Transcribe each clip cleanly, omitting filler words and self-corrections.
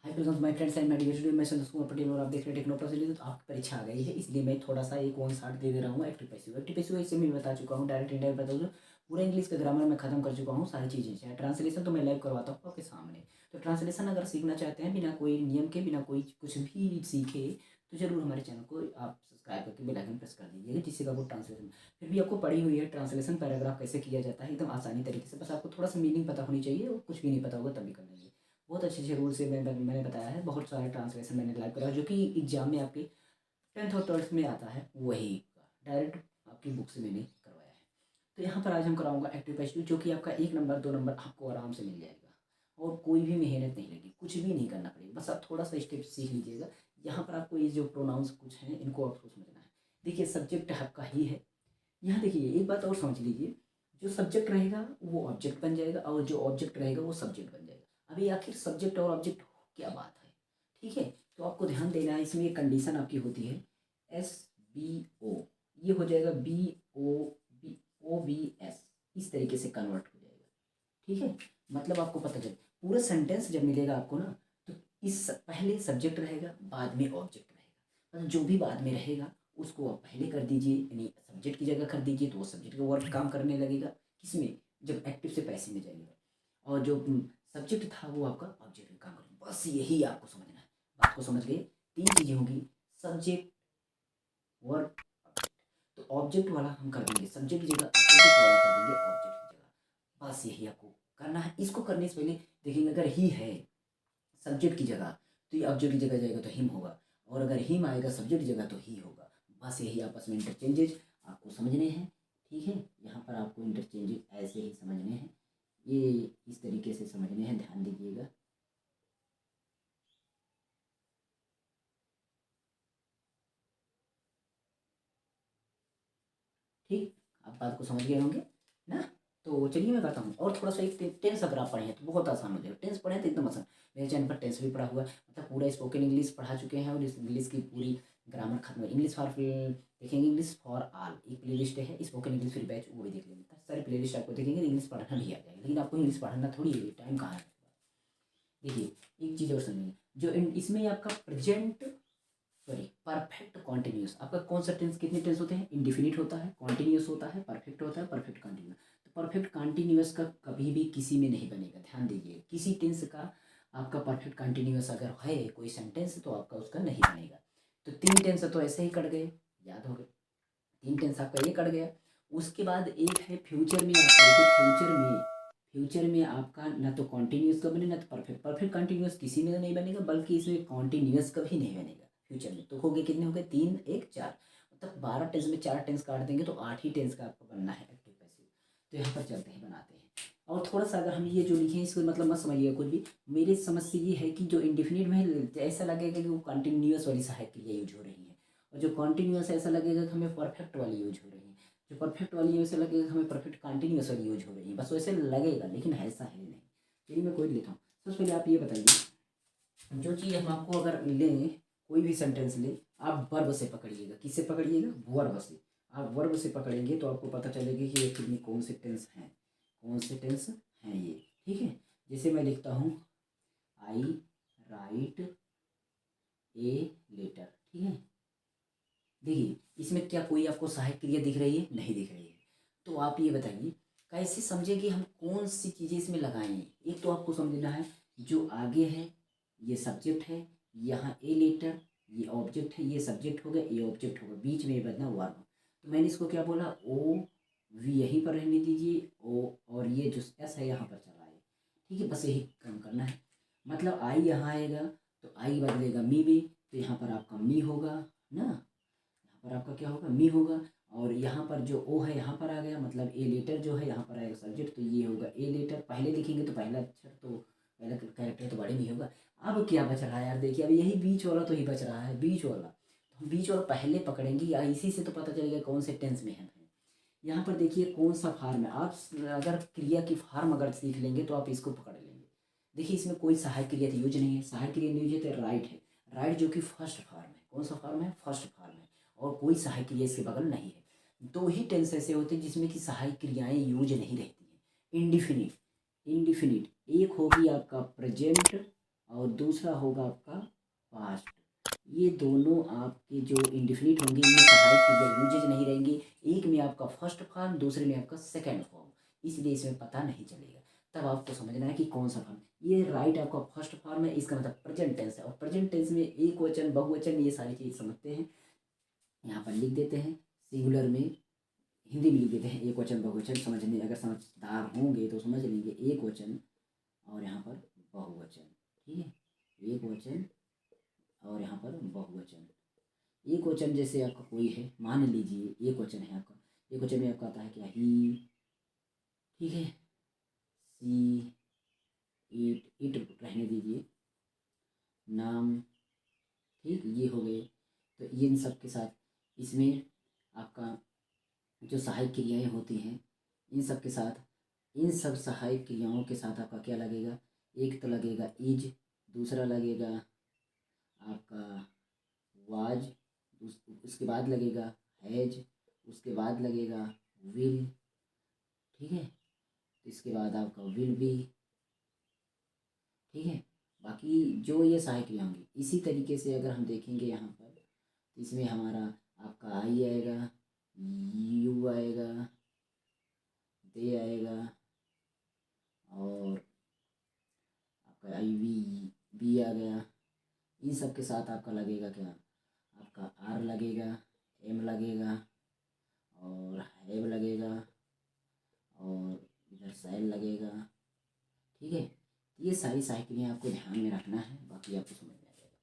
Hi welcome my friends and my dear student, मैं संतोष कुमार पटेल और आप देख रहे हैं टेक्नो प्रोसेस। तो आपकी परीक्षा आ गई है, इसलिए मैं थोड़ा सा एक 1 60 दे रहा हूँ एक्टिव पैसिव इससे मैं बता चुका हूँ। डायरेक्ट इंडायरेक्ट बता दूँ, पूरा इंग्लिश का ग्रामर मैं खत्म कर चुका हूँ, सारी चीज़ें चाहे ट्रांसलेशन तो मैं लाइव करवाता हूँ आपके सामने। तो ट्रांसलेशन अगर सीखना चाहते हैं बिना कोई नियम के, बिना कोई कुछ भी सीखे, तो जरूर हमारे चैनल को आप सब्सक्राइब करके बेल आइकन प्रेस कर दीजिएगा, जिससे का वो ट्रांसलेशन फिर भी आपको पड़ी हुई है। ट्रांसलेशन पैराग्राफ कैसे किया जाता है एकदम आसानी तरीके से, बस आपको थोड़ा सा मीनिंग पता होनी चाहिए और कुछ भी नहीं पता होगा तब भी कर लेंगे। बहुत अच्छे अच्छे रूल से मैंने बताया है, बहुत सारे ट्रांसलेशन मैंने लाइव करा जो कि एग्जाम में आपके 10th और 12th में आता है, वही डायरेक्ट आपकी बुक से मैंने करवाया है। तो यहाँ पर आज हम कराऊंगा एक्टिव पैसिव, जो कि आपका 1 नंबर 2 नंबर आपको आराम से मिल जाएगा और कोई भी मेहनत नहीं लगी, कुछ भी नहीं करना पड़ेगा, बस आप थोड़ा सा स्टेप सीख लीजिएगा। यहाँ पर आपको ये जो प्रोनाउंस कुछ हैं इनको आपको समझना है। देखिए सब्जेक्ट आपका ही है। यहाँ देखिए एक बात और समझ लीजिए, जो सब्जेक्ट रहेगा वो ऑब्जेक्ट बन जाएगा और जो ऑब्जेक्ट रहेगा वो सब्जेक्ट बन जाएगा। अभी आखिर सब्जेक्ट और ऑब्जेक्ट क्या बात है, ठीक है। तो आपको ध्यान देना है, इसमें एक कंडीशन आपकी होती है SBO, ये हो जाएगा BOBS, इस तरीके से कन्वर्ट हो जाएगा, ठीक है। मतलब आपको पता चले पूरा सेंटेंस जब मिलेगा आपको ना, तो इस पहले सब्जेक्ट रहेगा बाद में ऑब्जेक्ट रहेगा, मतलब जो भी बाद में रहेगा उसको आप पहले कर दीजिए, यानी सब्जेक्ट की जगह कर दीजिए, तो वो सब्जेक्ट का वर्क काम करने लगेगा। किसमें? जब एक्टिव से पैसिव में जाएगा। और जो सब्जेक्ट था वो आपका ऑब्जेक्ट में काम करेगा। बस यही आपको समझना है। बात को समझ गए? 3 चीज़ें होंगी, सब्जेक्ट, वर्क, तो ऑब्जेक्ट वाला हम कर देंगे सब्जेक्ट की जगह, सब्जेक्ट वाला कर देंगे ऑब्जेक्ट की जगह। बस यही आपको करना है। इसको करने से पहले देखेंगे, अगर ही है सब्जेक्ट की जगह तो ये ऑब्जेक्ट की जगह जाएगा तो हिम होगा, और अगर हिम आएगा सब्जेक्ट की जगह तो ही होगा। बस यही आपस में इंटरचेंजेज आपको समझने हैं, ठीक है। यहाँ पर आपको इंटरचेंजेज ऐसे ही समझने हैं, ये इस तरीके से समझने हैं, ध्यान दीजिएगा। ठीक, आप बात को समझ गए होंगे ना। तो चलिए मैं बताता हूँ, और थोड़ा सा एक टेंस अगर आप पढ़े हैं तो बहुत आसान हो जाएगा। टेंस पढ़े हैं तो एकदम आसान। मेरे चैनल पर टेंस भी पढ़ा हुआ है, मतलब पूरा स्पोकन इंग्लिश पढ़ा चुके हैं और इस इंग्लिश की पूरी ग्रामर खत्म है। इंग्लिश फॉर देखेंगे, इंग्लिश फॉर ऑल एक प्ले लिस्ट है, स्पोकन इंग्लिश फ्री बैच, वो भी देख लेंगे। सारी प्ले लिस्ट आपको देखेंगे, इंग्लिश पढ़ना भी आ जाएगा, लेकिन आपको इंग्लिश पढ़ना थोड़ी है, टाइम कहाँ है। देखिए एक चीज़ और समझिए, जो इसमें आपका प्रेजेंट, सॉरी परफेक्ट कॉन्टिन्यूस, आपका कौन सा टेंस, कितने टेंस होते हैं? इंडिफिनिट होता है, कॉन्टिन्यूस होता है, परफेक्ट होता है, परफेक्ट कॉन्टिन्यूस। तो परफेक्ट कॉन्टिन्यूस का कभी भी किसी में नहीं बनेगा, ध्यान दीजिए। किसी टेंस का आपका परफेक्ट कॉन्टिन्यूस अगर है कोई सेंटेंस तो आपका उसका नहीं बनेगा। तो 3 टेंस तो ऐसे ही कट गए, याद हो गए। 3 टेंस आपका ये कट गया। उसके बाद एक है फ्यूचर में, आपका देखिए फ्यूचर में आपका ना तो कॉन्टिन्यूस का बने ना तो परफेक्ट। परफेक्ट कॉन्टिन्यूस किसी में नहीं बनेगा, बल्कि इसमें कॉन्टिन्यूस का भी नहीं बनेगा फ्यूचर में। तो हो गए कितने हो गए? 3 1 4, मतलब 12 टेंस में 4 टेंस काट देंगे तो 8 ही टेंस का आपको बनना है एक्टिव पैसिव। तो यहाँ पर चलते हैं, बनाते हैं। और थोड़ा सा अगर हम ये जो लिखे हैं इसको मतलब मत समझिएगा कुछ भी। मेरी समझ से ये है कि जो इंडिफिनिट में है ऐसा लगेगा कि वो कंटिन्यूस वाली सहायक क्रिया यूज हो रही है, और जो कॉन्टिन्यूस ऐसा लगेगा कि हमें परफेक्ट वाली यूज हो रही है। जो परफेक्ट वाली है वैसे लगेगा कि हमें परफेक्ट कंटिन्यूस वाली यूज हो रही है, बस वैसे लगेगा लेकिन ऐसा है नहीं। चलिए मैं कोई लेता हूँ। सबसे पहले आप ये बताइए, जो चीज़ हम आपको अगर लें, कोई भी सेंटेंस ले, आप वर्ब से पकड़िएगा। किससे पकड़िएगा? वर्ब से। आप वर्ब से पकड़ेंगे तो आपको पता चलेगा कि ये कितनी कौन से टेंस हैं, कौन से टेंस हैं ये, ठीक है। जैसे मैं लिखता हूँ आई राइट ए लेटर, ठीक है। देखिए इसमें क्या कोई आपको सहायक क्रिया दिख रही है? नहीं दिख रही है। तो आप ये बताइए कैसे समझे कि हम कौन सी चीज़ें इसमें लगाएंगे। एक तो आपको समझना है, जो आगे है ये सब्जेक्ट है, यहाँ ए लेटर ये ऑब्जेक्ट है, ये सब्जेक्ट हो गया, ये ऑब्जेक्ट होगा, बीच में ये बदला वर्ब। तो मैंने इसको क्या बोला? ओ वी यहीं पर रहने दीजिए, ओ और ये जो एस है यहाँ पर चला है, ठीक है। बस यही काम करना है। मतलब आई यहाँ आएगा तो आई बदलेगा मी में, तो यहाँ पर आपका मी होगा ना, पर आपका क्या होगा? मी होगा। और यहाँ पर जो ओ है यहाँ पर आ गया, मतलब ए लेटर जो है यहाँ पर आएगा सब्जेक्ट, तो ये होगा ए लेटर। पहले लिखेंगे तो पहला अक्षर तो पहला कैरेक्टर तो बड़े में होगा। अब क्या बच रहा है यार? देखिए अब यही बीच वाला तो ही बच रहा है, बीच वाला। तो हम बीच वाला पहले पकड़ेंगे, या इसी से तो पता चलेगा कौन से टेंस में है। यहाँ पर देखिए कौन सा फार्म है। आप अगर क्रिया की फार्म अगर सीख लेंगे तो आप इसको पकड़ लेंगे। देखिए इसमें कोई सहायक क्रिया यूज नहीं है, सहायक क्रिया यूज है तो राइट है। राइट जो कि फर्स्ट फार्म है। कौन सा फार्म है? फर्स्ट फार्म है। और कोई सहायक क्रिया इसके बगल नहीं है। 2 ही टेंस ऐसे होते हैं जिसमें कि सहायक क्रियाएं यूज नहीं रहती हैं। इंडिफिनिट, इंडिफिनिट एक होगी आपका प्रेजेंट और दूसरा होगा आपका पास्ट। ये दोनों आपके जो इंडेफिनिट होंगे इनमें सहायक क्रिया यूजेज नहीं रहेंगी। एक में आपका फर्स्ट फॉर्म, दूसरे में आपका सेकंड फॉर्म, इसलिए इसमें पता नहीं चलेगा। तब आपको समझना है कि कौन सा फॉर्म। ये राइट आपका फर्स्ट फॉर्म है, इसका मतलब प्रेजेंट टेंस है। और प्रेजेंट टेंस में एक वचन, बहुवचन, ये सारी चीज़ समझते हैं। यहाँ पर लिख देते हैं सिंगुलर में, हिंदी में लिख देते हैं एक वचन बहुवचन। समझने अगर समझदार होंगे तो समझ लेंगे एक वचन और यहाँ पर बहुवचन। ठीक है, एक वचन और यहाँ पर बहुवचन। एक वचन जैसे आपका कोई है, मान लीजिए एक वचन है आपका, एक वचन में आपका आता है क्या, ही, ठीक है, सी, इट रहने दीजिए, नाम, ठीक, ये हो गए। तो इन सब के साथ इसमें आपका जो सहायक क्रियाएं होती हैं, इन सब के साथ, इन सब सहायक क्रियाओं के साथ आपका क्या लगेगा, एक तो लगेगा इज, दूसरा लगेगा आपका वाज, उसके बाद लगेगा हैज, उसके बाद लगेगा विल, ठीक है, इसके बाद आपका विल बी, ठीक है। बाकी जो ये सहायक क्रिया होंगी इसी तरीके से अगर हम देखेंगे यहाँ पर, तो इसमें हमारा आपका आई आएगा, यू आएगा, दे आएगा, और आपका आई बी आ गया। इन सब के साथ आपका लगेगा क्या, आपका आर लगेगा, एम लगेगा, और हैव लगेगा, और इधर सेल लगेगा, ठीक है। ये सारी साइकिलें आपको ध्यान में रखना है, बाकी आपको समझ में आ जाएगा,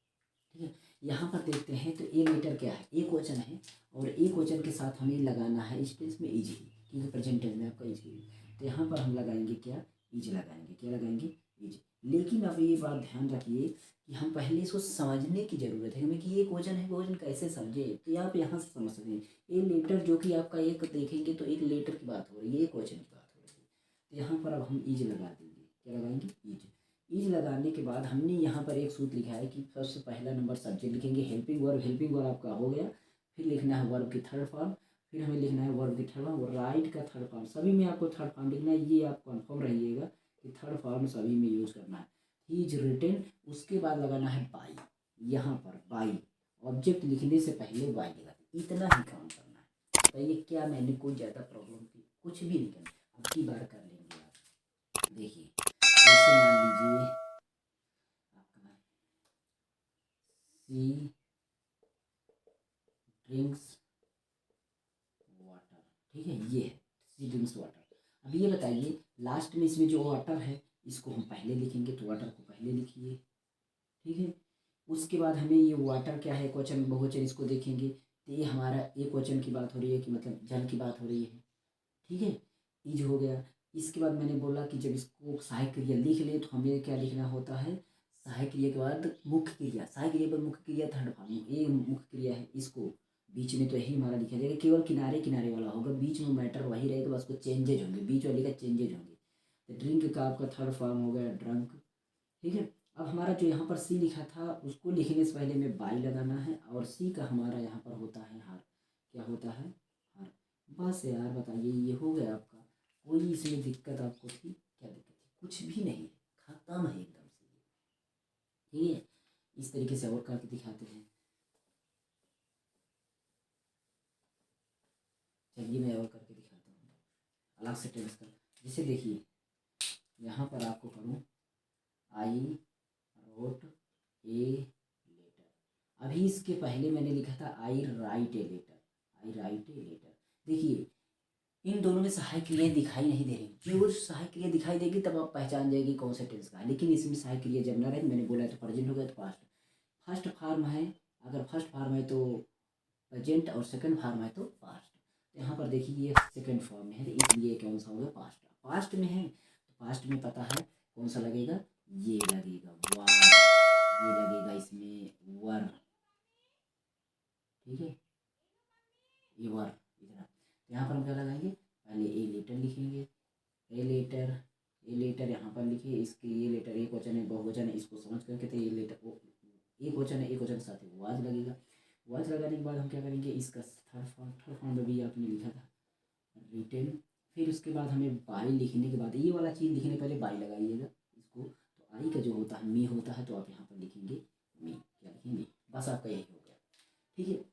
ठीक है। यहाँ पर देखते हैं तो ए लेटर क्या है, एक वचन है, और एक वचन के साथ हमें लगाना है इस टेंस में इज ही, क्योंकि प्रेजेंट टेंस में आपका इज ही। तो यहाँ पर हम लगाएंगे क्या, इज लगाएंगे, क्या लगाएंगे, इज। लेकिन अब ये बात ध्यान रखिए कि हम पहले इसको समझने की ज़रूरत है हमें कि एक वचन है, वो वचन कैसे समझे। तो आप यहाँ से समझ सकते हैं, ए लेटर जो कि आपका एक देखेंगे तो एक लेटर की बात हो रही है, एक वचन की बात हो रही है। तो यहाँ पर अब हम इज लगा देंगे, क्या लगाएंगे, इज। इज लगाने के बाद हमने यहाँ पर एक सूत्र लिखा है कि सबसे पहला नंबर सब्जेक्ट लिखेंगे, हेल्पिंग वर्ब, हेल्पिंग वर्ब आपका हो गया। फिर लिखना है वर्ब की थर्ड फॉर्म, फिर हमें लिखना है वर्ब की थर्ड फॉर्म, राइट का थर्ड फॉर्म, सभी में आपको थर्ड फॉर्म लिखना है। ये आप कन्फर्म रहिएगा कि थर्ड फॉर्म सभी में यूज़ करना है। ही इज रिटेन, उसके बाद लगाना है बाई, यहाँ पर बाई, ऑब्जेक्ट लिखने से पहले बाई लगा, इतना ही काम करना है। बताइए क्या मैंने कोई ज़्यादा प्रॉब्लम की, कुछ भी नहीं करना, अब की बार कर लेंगे आप। देखिए जैसे मान लीजिए आपका सी ड्रिंक्स वाटर, ठीक है, ये है सी ड्रिंक्स वाटर। अब ये बताइए लास्ट में इसमें जो वाटर है इसको हम पहले लिखेंगे, तो वाटर को पहले लिखिए, ठीक है। उसके बाद हमें ये वाटर क्या है, क्वेश्चन बहुवचन, इसको देखेंगे तो ये हमारा एक वचन की बात हो रही है कि मतलब जल की बात हो रही है, ठीक है, इज हो गया। इसके बाद मैंने बोला कि जब इसको सहायक क्रिया लिख ले तो हमें क्या लिखना होता है, सहायक क्रिया के बाद मुख्य क्रिया, सहायक क्रिया पर मुख्य क्रिया थर्ड फॉर्म, ये मुख्य क्रिया है, इसको बीच में तो यही हमारा लिखा जाएगा, केवल किनारे किनारे वाला होगा, बीच में मैटर वही रहेगा, बस कुछ चेंजेज होंगे, बीच वाले का चेंजेज होंगे। तो ड्रिंक का आपका थर्ड फॉर्म हो गया ड्रंक, ठीक है। अब हमारा जो यहाँ पर सी लिखा था उसको लिखने से पहले में बाई लगाना है, और सी का हमारा यहाँ पर होता है हार, क्या होता है, हार। बस यार बताइए ये हो गया आपका, कोई इसमें दिक्कत आपको थी, क्या दिक्कत थी, कुछ भी नहीं, खत्म है एकदम से, ठीक है। इस तरीके से और करके दिखाते हैं, चलिए मैं और करके दिखाता हूँ अलग से टेंस कर। जैसे देखिए यहाँ पर आपको करूँ, आई रोट ए लेटर, अभी इसके पहले मैंने लिखा था I write a letter, I write a letter. देखिए इन दोनों में सहायक क्रियाएं दिखाई नहीं दे रही, केवल सहायक क्रिया दिखाई देगी तब आप पहचान जाएगी कौन से टेंस का है। लेकिन इसमें सहायक क्रिया जब ना रहे, मैंने बोला तो प्रेजेंट हो गया तो पास्ट, फर्स्ट फॉर्म है, अगर फर्स्ट फॉर्म है तो प्रेजेंट, और सेकंड फॉर्म है तो पास्ट। तो यहाँ पर देखिए ये सेकंड फॉर्म में है, तो इसलिए कौन सा होगा, पास्ट, पास्ट में है तो पास्ट में पता है कौन सा लगेगा, ये लगेगा वार, ये लगेगा इसमें वर, ठीक है, ये वर इतना। तो यहाँ पर हम क्या लगाएंगे, पहले ए लेटर लिखेंगे, ए लेटर, ए लेटर यहाँ पर लिखिए, इसके ये लेटर एक वचन है बहुवचन है, इसको समझ करके, तो ये लेटर वो एक वचन है, एक वचन के साथ ही वाज लगेगा। वाज लगाने के बाद हम क्या करेंगे, इसका थर्ड फॉर्म में भी आपने लिखा था रिटेन। फिर उसके बाद हमें बाई लिखने के बाद, ये वाला चीज़ लिखने पहले बाई लगाइएगा इसको, तो आई का जो होता है मी होता है, तो आप यहाँ पर लिखेंगे मी, क्या लिखेंगे, बस आपका यही हो गया। ठीक है,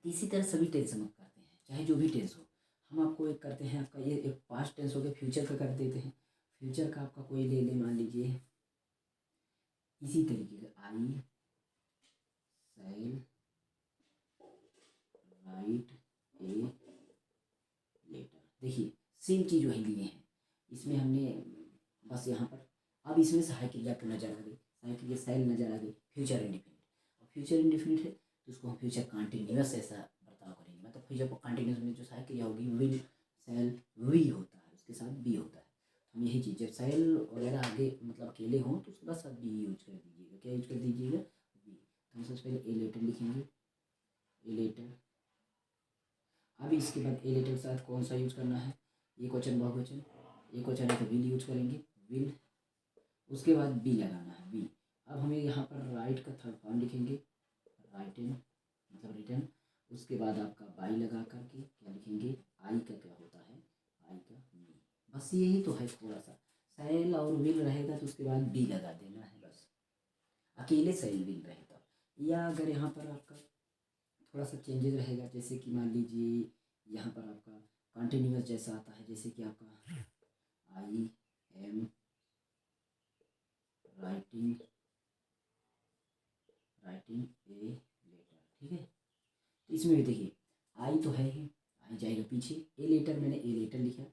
इसी तरह सभी टेंस हम करते हैं, चाहे जो भी टेंस हो। हम आपको एक करते हैं, आपका ये एक पास्ट टेंस हो गया, फ्यूचर का कर देते हैं। फ्यूचर का आपका कोई ले ले, मान लीजिए इसी तरीके का, आई शैल राइट ए लेटर। देखिए सेम चीज़ वही लिए हैं, इसमें हमने बस यहाँ पर अब इसमें सहायक क्रिया तो नजर आ गई, सहायक क्रिया शैल नजर आ गई, फ्यूचर इंडिफिनिट। और फ्यूचर इंडिफिनिट है तो उसको हम फ्यूचर कंटिन्यूअस ऐसा बर्ताव करेंगे, मतलब फ्यूचर कंटिन्यूस में जो सहायक क्रिया होगी विल शैल वी होता है, उसके साथ बी होता है। तो हम यही चीज़ जब शैल वगैरह आगे मतलब अकेले हों तो उसके साथ बी यूज कर दीजिएगा, क्या यूज कर दीजिएगा, बी। तो हम सबसे पहले ए लेटर लिखेंगे, ए लेटर। अब इसके बाद ए लेटर के साथ कौन सा यूज करना है, एक वचन बहुवचन, एक वचन है तो विल यूज करेंगे, विल। उसके बाद बी लगाना है, बी। अब हमें यहाँ पर राइट का थर्ड फॉर्म लिखेंगे, राइटन मतलब रिटर्न। उसके बाद आपका बाई लगा करके क्या लिखेंगे, आई का क्या होता है, आई का बी। बस यही तो है, थोड़ा सा शैल और विल रहेगा तो उसके बाद बी लगा देना है, बस अकेले शैल विल रहेगा। या अगर यहाँ पर आपका थोड़ा सा चेंजेस रहेगा, जैसे कि मान लीजिए यहाँ पर आपका कंटिन्यूस जैसा आता है, जैसे कि आपका I am writing a letter. ठीक है, तो इसमें भी देखिए आई तो है ही, आई जाएगा पीछे, ए लेटर मैंने ए लेटर लिखा,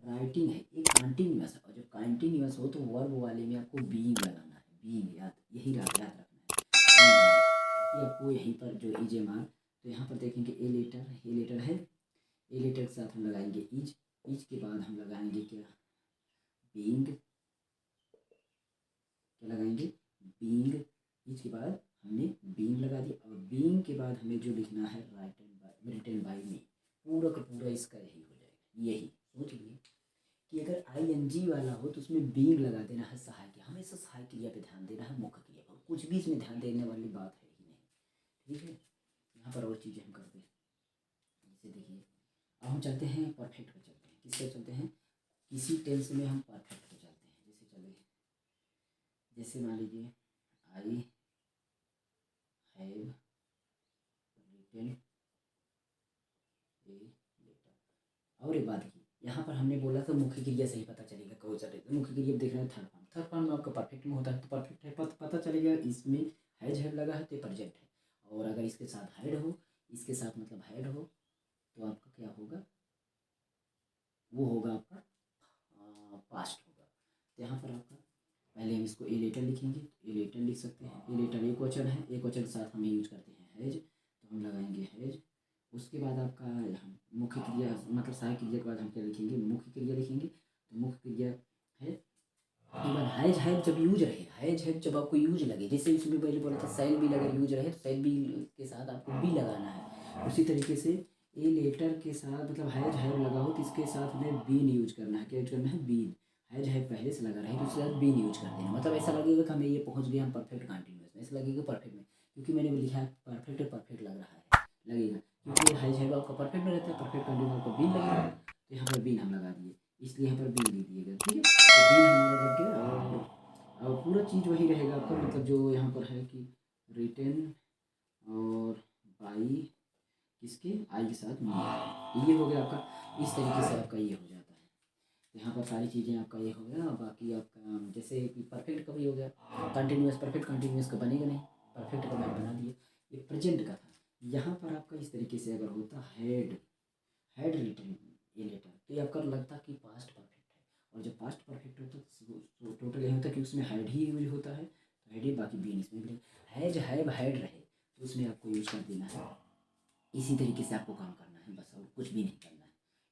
राइटिंग है एक कंटिन्यूस है, और जब कंटिन्यूस हो तो वर्ब वाले में आपको बीइंग लगाना है, बीइंग याद रखना है, कि आपको यहीं पर जो इज ए मान, तो यहाँ पर देखेंगे ए लेटर है, ए लेटर के साथ हम लगाएंगे इज, इज के बाद हम लगाएंगे क्या, बीइंग, क्या लगाएंगे, बीइंग। इज के बाद हमने बीइंग लगा दिया, और बीइंग के बाद हमें जो लिखना है रिटन बाय मी, पूरा का पूरा इसका यही हो जाएगा। यही सोच लिए कि अगर आई वाला हो तो उसमें बीइंग लगा देना है, सहायक क्रिया, हमेशा सहायक क्रिया पे ध्यान देना है, मुख्य क्रिया पर कुछ भी इसमें ध्यान देने वाली बात है ही नहीं। ठीक है, यहाँ पर और चीज़ें हम करते हैं, जैसे देखिए अब हम चलते हैं परफेक्ट पे, चलते हैं किस पे चलते हैं, किसी टेंस में हम परफेक्ट पे चलते हैं। जैसे चले, जैसे मान लीजिए I have written a letter. और एक बात की, यहाँ पर हमने बोला था मुख्य क्रिया से ही पता चलेगा कौन सा टेंस, मुख्य क्रिया देख रहे हैं थर्ड फॉर्म, थर्ड फॉर्म में आपका परफेक्ट में होता है, तो परफेक्ट है पता चलेगा, इसमें हैज लगा है तो प्रेजेंट है, और अगर इसके साथ हैड हो, इसके साथ मतलब हैड हो, तो आपका क्या होगा, वो होगा आपका पास्ट होगा। तो यहाँ पर आपका पहले हम इसको ए लेटर लिखेंगे, ए लेटर लिख सकते हैं, ए लेटर एक वचन है, एक वचन के साथ हम यूज करते हैं हैज, तो हम लगाएंगे हैज। उसके बाद आपका हम मुख्य क्रिया मतलब सहायक क्रिया के बाद हम क्या लिखेंगे, मुख्य क्रिया लिखेंगे, तो मुख्य क्रिया है, उसके बाद हैज जब यूज रहे, हैज जब आपको यूज लगे, जैसे इसमें पहले बोला था शैल भी अगर यूज रहे तो शैल भी के साथ आपको बी लगाना है, उसी तरीके से ए लेटर के साथ मतलब हैज लगा हो तो इसके साथ हमें बीन यूज करना है, क्या यूज करना है, बीन। हैज पहले से लगा रहे तो उसके साथ बीन यूज कर देना, मतलब ऐसा लगेगा कि हमें ये पहुंच गया हम परफेक्ट कंटिन्यूस में, ऐसा लगेगा परफेक्ट में, क्योंकि मैंने लिखा है परफेक्ट लग रहा है, लगेगा क्योंकि हैज आपका परफेक्ट में रहता है, परफेक्ट कंटिन्यूस आपका बीन लगेगा, तो यहाँ पर बीन हम लगा दिए, इसलिए यहाँ पर बीन लिख दिएगा। ठीक है, तो बीन हमारा लग गया, और पूरा चीज़ वही रहेगा आपका, मतलब जो यहाँ पर है कि रिटन और बाई किसके, आई के साथ मी, ये हो गया आपका, इस तरीके से आपका ये हो जाता है। तो यहाँ पर सारी चीज़ें आपका ये हो गया, बाकी आपका जैसे कि परफेक्ट का भी हो गया, कंटिन्यूस परफेक्ट कंटिन्यूस का बनेगा नहीं, परफेक्ट का मैंने बना दिया, ये प्रेजेंट का था। यहाँ पर आपका इस तरीके से अगर होता हैड रिटन ये लेटर, तो ये आपका लगता कि पास्ट परफेक्ट है, और जब पास्ट परफेक्ट होता तो टोटल ये होता कि उसमें हैड ही यूज होता है, तो हैड ही, बाकी बीन इसमें भी हैज हैव हैड रहे तो उसमें आपको यूज कर देना है, इसी तरीके से आपको काम करना है, बस और कुछ भी नहीं करना है।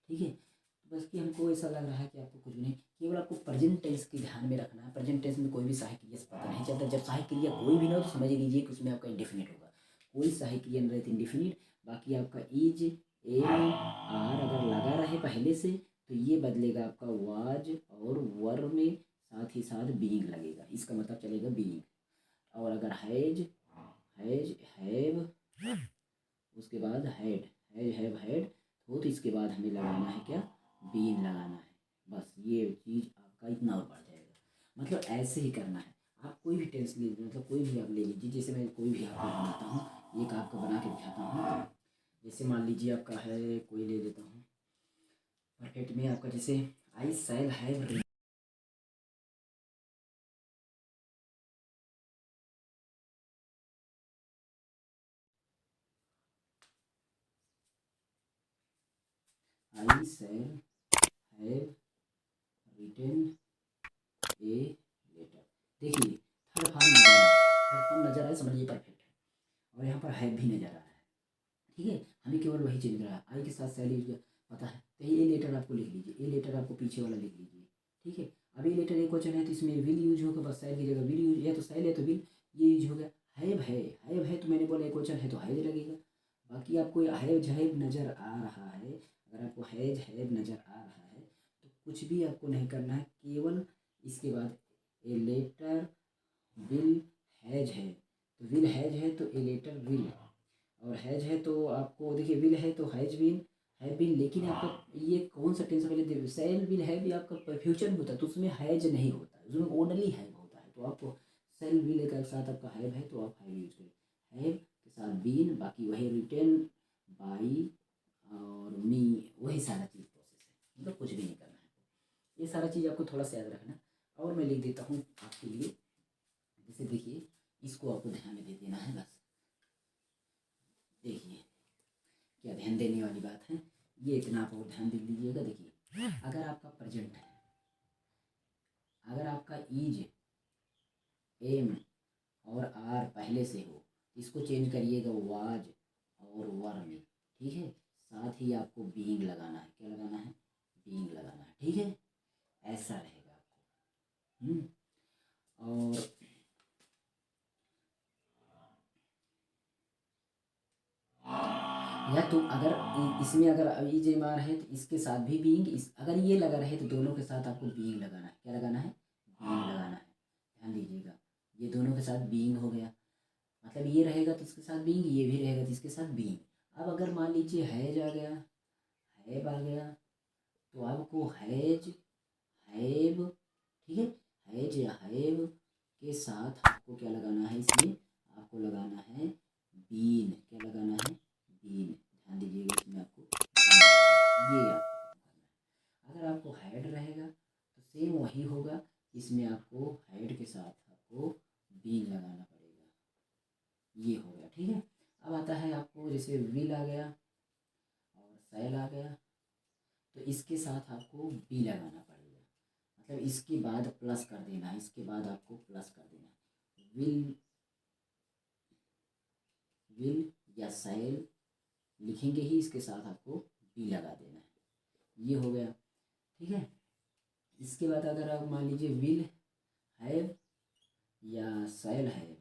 ठीक है, तो बस कि हमको ऐसा लग रहा है कि आपको कुछ भी नहीं, केवल आपको प्रेजेंट टेंस की ध्यान में रखना है। प्रेजेंट टेंस में कोई भी सहायक क्रिया से पता नहीं चलता, जब सहायक क्रिया कोई भी ना हो तो समझ लीजिए कि उसमें आपका इंडेफिनिट होगा, कोई सहायक क्रिया नहीं रहती इंडेफिनिट। बाकी आपका इज एम आर अगर लगा रहे पहले से तो ये बदलेगा आपका वाज, और वर में साथ ही साथ बीइंग लगेगा, इसका मतलब चलेगा बीइंग। और अगर हैज हैव उसके बाद हैड हो तो इसके बाद हमें लगाना है क्या, बीन लगाना है, बस ये चीज़ आपका इतना और बढ़ जाएगा, मतलब ऐसे ही करना है। आप कोई भी टेंस ले, मतलब कोई भी आप ले लीजिए। जैसे मैं कोई भी आपको बनाता हूँ, एक आपको बना के दिखाता हूँ। जैसे मान लीजिए आपका है, कोई ले लेता हूँ परफेक्ट में आपका, जैसे I shall have, I shall have written a letter. देखिए थर्ड फॉर्म नजर आ रहा है, थर्ड फॉर्म नजर आए समझिए परफेक्ट है। और यहाँ पर हैव भी नजर आ रहा है, ठीक है। हमें केवल वही चेंज करा है, आई के साथ शैल यूज पता है, तो ये लेटर आपको लिख लीजिए, ये लेटर आपको पीछे वाला लिख लीजिए, ठीक है। अब ये लेटर एक क्वेश्चन है तो इसमें विल यूज होगा, बस शैल की जगह विल यूज, या तो शैल है तो विल, ये यूज हो गया। हैव है, हैव है तो मैंने बोला एक क्वेश्चन है तो हैज लगेगा। बाकी आपको हैव हैव नज़र आ रहा है, अगर आपको हैज हैव नज़र आ रहा है तो कुछ भी आपको नहीं करना है, केवल इसके बाद ए लेटर विल हैज है, तो विल हैज है तो ए लेटर विल, और हैज है तो आपको देखिए विल है तो हैज बीन, हैव बीन। लेकिन आपका ये कौन सा टेंस पहले देखिए, शैल विल हैव ये आपका फ्यूचर में होता है तो उसमें हैज नहीं होता, उसमें ओनली हैव होता है। तो आपको शैल विल के साथ आपका हैव है तो आप हैव यूज करें, हैव के साथ बीन, बाकी वही रिटर्न बाई और मी, वही सारा चीज़ प्रोसेस है, मतलब कुछ भी नहीं करना है। ये सारा चीज़ आपको थोड़ा सा याद रखना। और मैं लिख देता हूँ आपके लिए, जैसे देखिए इसको आपको ध्यान में दे देना है बस। देखिए क्या ध्यान देने वाली बात है, ये इतना आप और ध्यान दे लीजिएगा। देखिए अगर आपका प्रेजेंट है, अगर आपका इज एम और आर पहले से हो, इसको चेंज करिएगा वाज और वर में, ठीक है। साथ ही आपको बीइंग लगाना है, क्या लगाना है, बीइंग लगाना है, ठीक है। ऐसा रहेगा आपको। और या तो अगर इसमें अगर अभी जे मार है तो इसके साथ भी बीइंग, इस अगर ये लगा रहे तो दोनों के साथ आपको बीइंग लगाना है, क्या लगाना है, बीइंग लगाना है। ध्यान दीजिएगा, ये दोनों के साथ बीइंग हो गया, मतलब ये रहेगा तो इसके साथ बीइंग, ये भी रहेगा तो इसके साथ बीइंग। अब अगर मान लीजिए हैज आ गया, हैव आ गया, तो आपको हैज हैव, ठीक है, हैज या हैव के साथ आपको क्या लगाना है, इसमें आपको लगाना है बीन, क्या लगाना है, बीन। ध्यान दीजिएगा इसमें आपको ये आपको करना है। अगर आपको हेड रहेगा तो सेम वही होगा, इसमें आपको हेड के साथ आपको बीन लगाना पड़ेगा, ये हो गया, ठीक है। अब आता है आपको जैसे विल आ गया और शैल आ गया, तो इसके साथ आपको बी लगाना पड़ेगा, मतलब इसके बाद प्लस कर देना है, इसके बाद आपको प्लस कर देना है। विल विल या शैल लिखेंगे ही, इसके साथ आपको बी लगा देना है, ये हो गया, ठीक है। इसके बाद अगर आप मान लीजिए विल हैव या शैल हैव,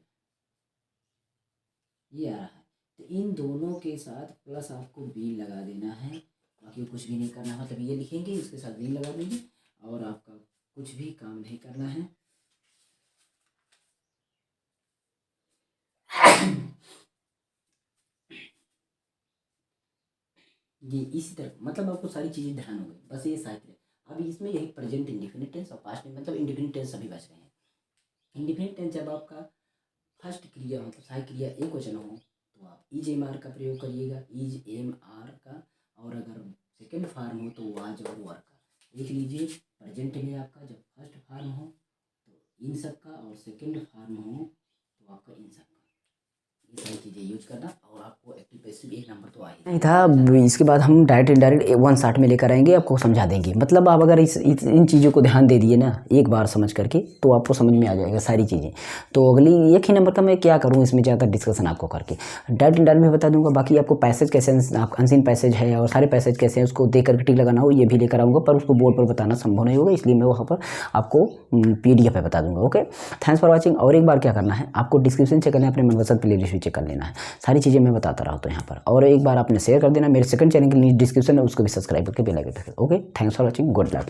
ये आ रहा है, तो इन दोनों के साथ प्लस आपको बी लगा देना है, बाकी कुछ भी नहीं करना, मतलब ये लिखेंगे इसके साथ बी लगा देंगे और आपका कुछ भी काम नहीं करना है। ये इसी तरह, मतलब आपको सारी चीज़ें ध्यान हो गई, बस ये साथ। अभी इसमें यही प्रेजेंट इंडिफिनिट टेंस और पास्ट मतलब इंडिफिनिट टेंस सभी बच रहे हैं। इंडिफिनिट टेंस जब आपका फर्स्ट क्रिया मतलब सहायक क्रिया एक वचन हो तो आप इज एम आर का प्रयोग करिएगा, इज एम आर का, और अगर सेकंड फॉर्म हो तो वाज और वर का। लिख लीजिए प्रेजेंट में आपका जब फर्स्ट फॉर्म हो तो इन सब का, और सेकंड फॉर्म हो तो आपका इन सब का, ये सारी चीज़ें यूज करना, और आपको एक्टिव पैसिव एक नंबर तो आएगा नहीं था। इसके बाद हम डायरेक्ट इनडायरेक्ट वन शॉट में लेकर आएंगे, आपको समझा देंगे। मतलब आप अगर इन चीज़ों को ध्यान दे दिए ना एक बार समझ करके, तो आपको समझ में आ जाएगा सारी चीज़ें। तो अगली एक ही नंबर का मैं क्या करूँ इसमें ज़्यादा डिस्कशन आपको करके डायरेक्ट इनडायरेक्ट में बता दूंगा। बाकी आपको पैसेज कैसे, आप अनसीन पैसेज है और सारे पैसेज कैसे हैं उसको देख कर टिक लगाना हो, ये भी लेकर आऊँगा, पर उसको बोर्ड पर बताना संभव नहीं होगा, इसलिए मैं वहाँ पर आपको PDF पे बता दूंगा। Okay, thanks for watching. और एक बार क्या करना है, आपको डिस्क्रिप्शन चेक करना है, अपने मनपसंद प्लेलिस्ट भी चेक कर लेना है, सारी चीज़ें मैं बताता रहा हूँ तो यहाँ पर। और एक बार आपने शेयर कर देना, मेरे सेकंड चैनल की लिंक डिस्क्रिप्शन है, उसको भी सब्सक्राइब करके bell icon press. Okay, thanks for watching, good luck.